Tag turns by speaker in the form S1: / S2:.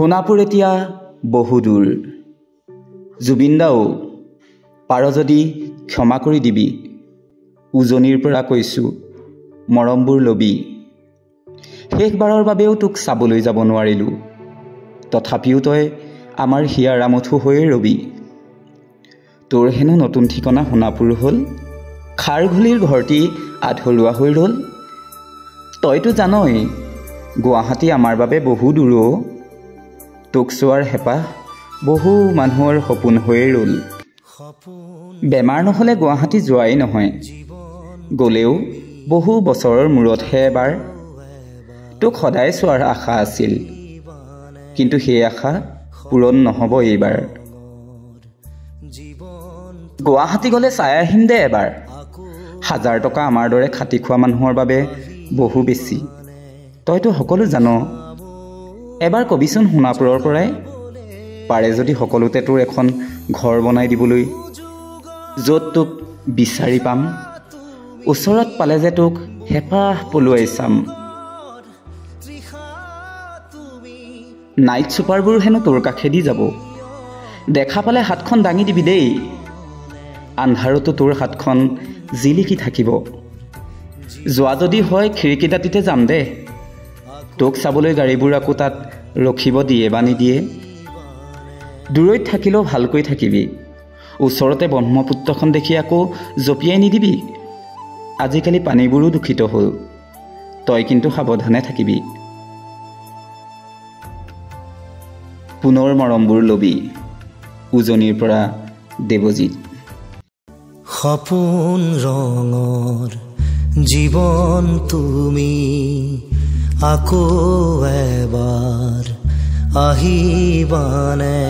S1: সোণাপুৰ এতিয়া বহু দূৰ। জুবিন দাও পাৰ যদি ক্ষমা কৰি দিবি, উজনিৰ পৰা কৈছোঁ মৰমবোৰ লবি। শেষবাৰৰ বাবেও তোক চাবলৈ যাব নোৱাৰিলোঁ, তথাপিও তই আমাৰ হিয়াৰ আমঠু হৈয়ে ৰবি। তোৰ হেনো নতুন ঠিকনা সোণাপুৰ হ'ল, খাৰঘুলিৰ ঘৰটি আধৰুৱা হৈ ৰ'ল। তইতো জানই গুৱাহাটী আমাৰ বাবে বহু দূৰ। তোক চোৱাৰ হেঁপাহ বহু মানুহৰ সপোন হৈয়ে ৰ'ল। বেমাৰ নহ'লে গুৱাহাটী যোৱাই নহয়, গ'লেও বহু বছৰৰ মূৰতহে এবাৰ। তোক সদায় চোৱাৰ আশা আছিল, কিন্তু সেই আশা পূৰণ নহ'ব এইবাৰ। গুৱাহাটী গ'লে চাই আহিম দে এবাৰ। 1000 টকা আমাৰ দৰে খাটি খোৱা মানুহৰ বাবে বহু বেছি, তইতো সকলো জান। এবাৰ কবিচোন সোণাপুৰৰ পৰাই, পাৰে যদি সকলোতে তোৰ এখন ঘৰ বনাই দিবলৈ, য'ত তোক বিচাৰি পাম, ওচৰত পালে যে তোক হেঁপাহ পলুৱাই চাম। নাইট ছুপাৰবোৰ হেনো তোৰ কাষেদি যাব, দেখা পালে হাতখন দাঙি দিবি দেই। আন্ধাৰতো তোৰ হাতখন জিলিকি থাকিব। যোৱা যদি হয় খিৰিকী দাঁতিতে যাম দে, তোক চাবলৈ গাড়ীবোৰ আকৌ তাত ৰখিব দিয়ে বা নিদিয়ে। দূৰৈত থাকিলেও ভালকৈ থাকিবি, ওচৰতে ব্ৰহ্মপুত্ৰখন দেখি আকৌ জঁপিয়াই নিদিবি। আজিকালি পানীবোৰো দূষিত হ'ল, তই কিন্তু সাৱধানে থাকিবি। পুনৰ মৰমবোৰ লবি। উজনিৰ পৰা দেৱজিত।
S2: সপোন ৰঙৰ জীৱন তুমি আকৌ এবাৰ আহিবানে?